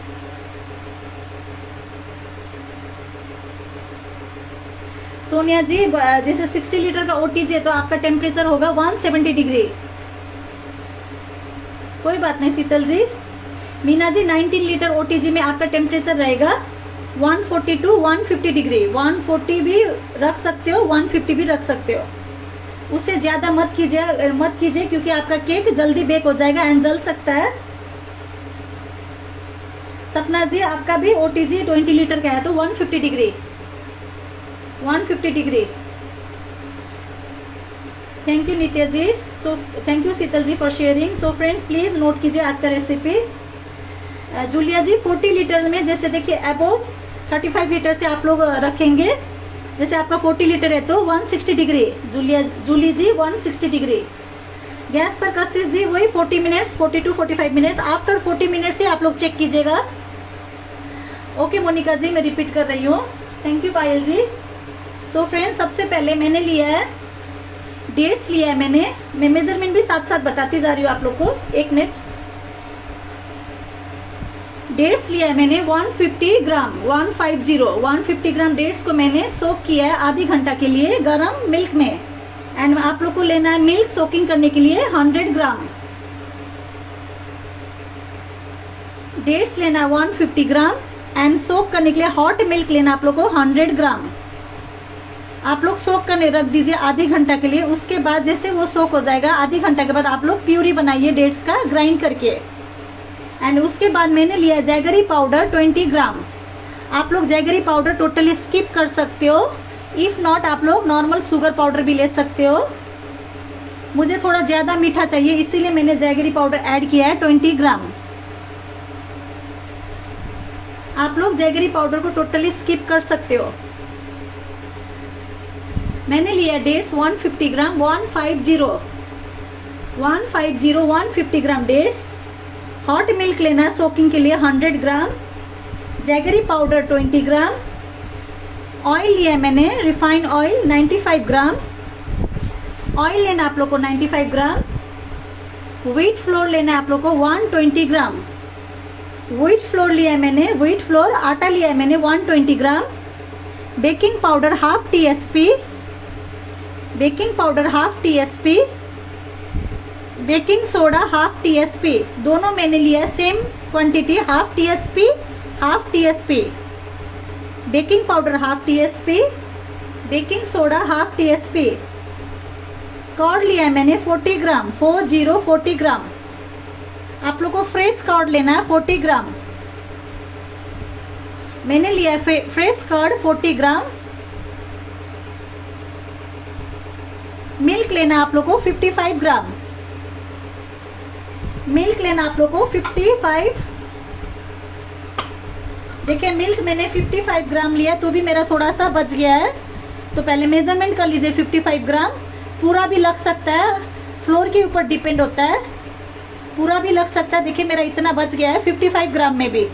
सोनिया जी, जैसे 60 लीटर का ओटीजी है तो आपका टेम्परेचर होगा 170 डिग्री। कोई बात नहीं शीतल जी। मीना जी, 19 लीटर ओटीजी में आपका टेम्परेचर रहेगा 140 to 150 डिग्री। 140 भी रख सकते हो, 150 भी रख सकते हो, उससे ज्यादा मत कीजिए क्योंकि आपका केक जल्दी बेक हो जाएगा एंड जल सकता है। सपना जी, आपका भी ओटीजी 20 लीटर का है तो 150 degree, 150 degree. Thank you Nitya ji. So thank you Sheetal ji for sharing. So friends, please note कीजिए आज का रेसिपी। जूलिया जी, 40 लीटर में जैसे देखिए अबोव 35 लीटर से आप लोग रखेंगे। जैसे आपका 40 लीटर है तो 160 डिग्री। जूली जी 160 डिग्री। गैस पर कशिश जी वही 40 minutes, 40 to 45 minutes. After 40 minutes से आप लोग चेक कीजिएगा। ओके मोनिका जी, मैं रिपीट कर रही हूँ। Thank you Payal ji. So friends, सबसे पहले मैंने लिया है डेट्स लिया है मैंने, मैं मेजरमेंट भी साथ साथ बताती जा रही हूँ आप लोग को, 1 मिनट। डेट्स लिया है मैंने 150 ग्राम, 150 ग्राम डेट्स को मैंने सोक किया है आधी घंटा के लिए गरम मिल्क में। एंड आप लोग को लेना है मिल्क सोकिंग करने के लिए 100 ग्राम। डेट्स लेना है 150 ग्राम एंड सोक करने के लिए हॉट मिल्क लेना आप लोग को 100 ग्राम। आप लोग सोक करने रख दीजिए आधी घंटा के लिए। उसके बाद जैसे वो सोक हो जाएगा, आधी घंटा के बाद आप लोग प्यूरी बनाइए डेट्स का ग्राइंड करके। एंड उसके बाद मैंने लिया जैगरी पाउडर 20 ग्राम। आप लोग जैगरी पाउडर टोटली स्किप कर सकते हो, इफ नॉट आप लोग नॉर्मल शुगर पाउडर भी ले सकते हो। मुझे थोड़ा ज्यादा मीठा चाहिए इसीलिए मैंने जैगरी पाउडर ऐड किया है 20 ग्राम। आप लोग जैगरी पाउडर को टोटली स्किप कर सकते हो। मैंने लिया डेट्स 150 ग्राम, 150 ग्राम डेट्स। हॉट मिल्क लेना है सोकिंग के लिए 100 ग्राम। जैगरी पाउडर 20 ग्राम। ऑयल लिया है मैंने रिफाइंड ऑयल 95 ग्राम। ऑयल लेना आप लोग को 95 ग्राम। व्हीट फ्लोर लेना है आप लोग को 120 ग्राम। व्हीट फ्लोर लिया है मैंने, व्हीट फ्लोर आटा लिया है मैंने 120 gram. Baking powder half TSP. Baking powder half TSP. Baking soda half TSP. दोनों मैंने लिया है same quantity, half TSP half TSP. Baking powder half TSP. Baking soda half TSP. Curd लिया है मैंने 40 ग्राम, 40 ग्राम। आप लोग को फ्रेश कर्ड लेना है 40 ग्राम। मैंने लिया है फ्रेश कर्ड 40 ग्राम। मिल्क लेना आप लोग को 55 ग्राम। मिल्क लेना आप लोग को 55। देखिए मिल्क मैंने 55 ग्राम लिया तो भी मेरा थोड़ा सा बच गया है, तो पहले मेजरमेंट कर लीजिए 55 ग्राम। पूरा भी लग सकता है, फ्लोर के ऊपर डिपेंड होता है, पूरा भी लग सकता है। देखिए मेरा इतना बच गया है 55 ग्राम में भी,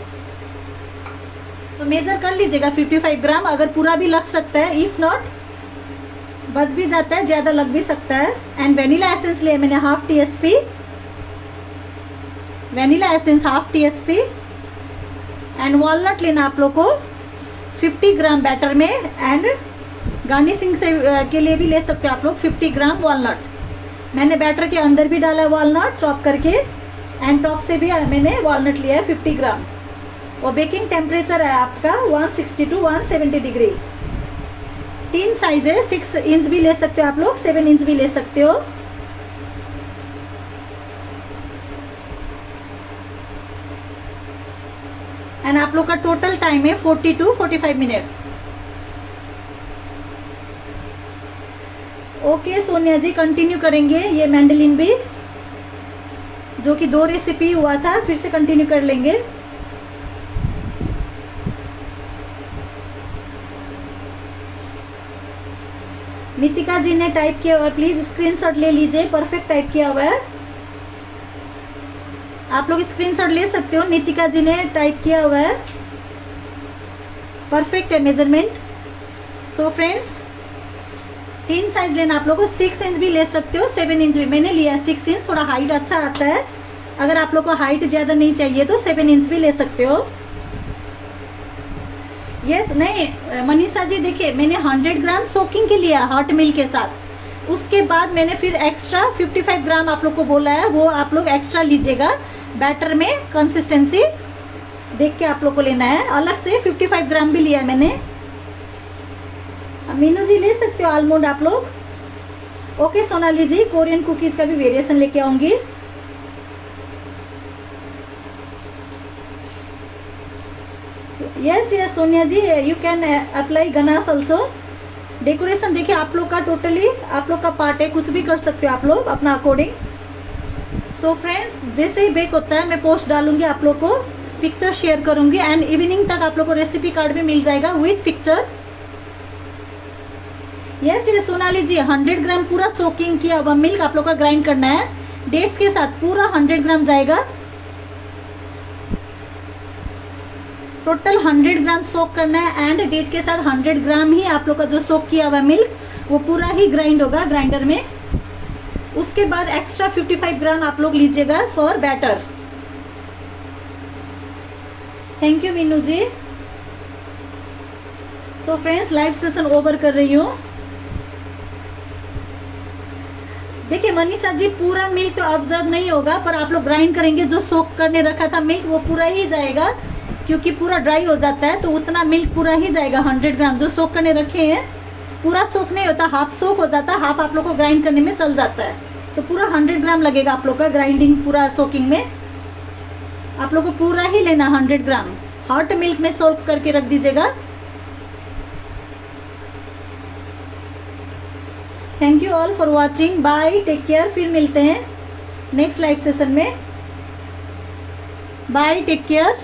तो मेजर कर लीजिएगा 55 ग्राम। अगर पूरा भी लग सकता है, इफ नॉट बच भी जाता है, ज्यादा लग भी सकता है। एंड वेनिला एसेंस लिया मैंने half TSP. Vanilla essence half TSP. And walnut लेना आप लोग को 50 ग्राम बैटर में। एंड गार्निशिंग से के लिए भी ले सकते हो आप लोग 50 ग्राम वॉलनट। मैंने बैटर के अंदर भी डाला है वॉलनट चॉप करके, एंड टॉप से भी मैंने वॉलनट लिया है 50 ग्राम। और बेकिंग टेम्परेचर है आपका 160 to 170 डिग्री। 3 साइज है, 6 इंच भी ले सकते हो आप लोग, 7 इंच भी ले सकते हो। एंड आप लोग का टोटल टाइम है 40 to 45 minutes. Okay Sonia ji, continue करेंगे ये मैंडलिन भी, जो कि 2 रेसिपी हुआ था, फिर से कंटिन्यू कर लेंगे। नितिका जी ने टाइप किया हुआ है, प्लीज स्क्रीनशॉट ले लीजिए। परफेक्ट टाइप किया हुआ है, आप लोग स्क्रीनशॉट ले सकते हो। नितिका जी ने टाइप किया हुआ है, परफेक्ट है मेजरमेंट। सो फ्रेंड्स 3 साइज लेना आप लोग को, 6 इंच भी ले सकते हो, 7 इंच भी। मैंने लिया 6 इंच, थोड़ा हाइट अच्छा आता है। अगर आप लोग को हाइट ज्यादा नहीं चाहिए तो 7 इंच भी ले सकते हो। यस नहीं मनीषा जी, देखिए मैंने 100 ग्राम सोकिंग के लिया हॉट मिल्क के साथ। उसके बाद मैंने फिर एक्स्ट्रा 55 ग्राम आप लोग को बोला है, वो आप लोग एक्स्ट्रा लीजिएगा। बैटर में कंसिस्टेंसी देख के आप लोग को लेना है। अलग से 55 ग्राम भी लिया है मैंने। मीनू जी ले सकते हो आलमंड आप लोग। Okay Sonali ji, Korean cookies का भी वेरिएशन लेके आऊंगी। Yes yes Sonia ji, you can apply ganache also. Decoration देखिए आप लोग का टोटली आप लोग का पार्ट है, कुछ भी कर सकते हो आप लोग अपना अकॉर्डिंग। सो फ्रेंड्स जैसे ही बेक होता है मैं पोस्ट डालूंगी, आप लोग को पिक्चर शेयर करूंगी। एंड इवनिंग तक आप लोग को रेसिपी कार्ड भी मिल जाएगा विथ पिक्चर। यस ये सोनाली जी, 100 ग्राम पूरा सोकिंग किया हुआ मिल्क आप लोग का ग्राइंड करना है डेट्स के साथ। पूरा 100 ग्राम जाएगा, टोटल 100 ग्राम सोक करना है। एंड डेट के साथ 100 ग्राम ही आप लोग का जो सोक किया हुआ मिल्क वो पूरा ही ग्राइंड होगा ग्राइंडर में। उसके बाद एक्स्ट्रा 55 ग्राम आप लोग लीजिएगा for batter. Thank you Meenu ji. तो फ्रेंड्स लाइव सेशन ओवर कर रही हूँ। देखिए मनीषा जी, पूरा मिल्क तो ऑब्जर्व नहीं होगा, पर आप लोग ग्राइंड करेंगे, जो सोक करने रखा था मिल्क वो पूरा ही जाएगा, क्योंकि पूरा ड्राई हो जाता है तो उतना मिल्क पूरा ही जाएगा। 100 ग्राम जो सोक करने रखे हैं, पूरा सोक नहीं होता, हाफ सोक हो जाता है, हाफ आप लोग को ग्राइंड करने में चल जाता है। तो पूरा 100 ग्राम लगेगा आप लोग का ग्राइंडिंग, पूरा सोकिंग में आप लोग को पूरा ही लेना 100 ग्राम। हॉट मिल्क में सोक करके रख दीजिएगा। Thank you all for watching, bye, take care. फिर मिलते हैं नेक्स्ट लाइव सेशन में। Bye, take care.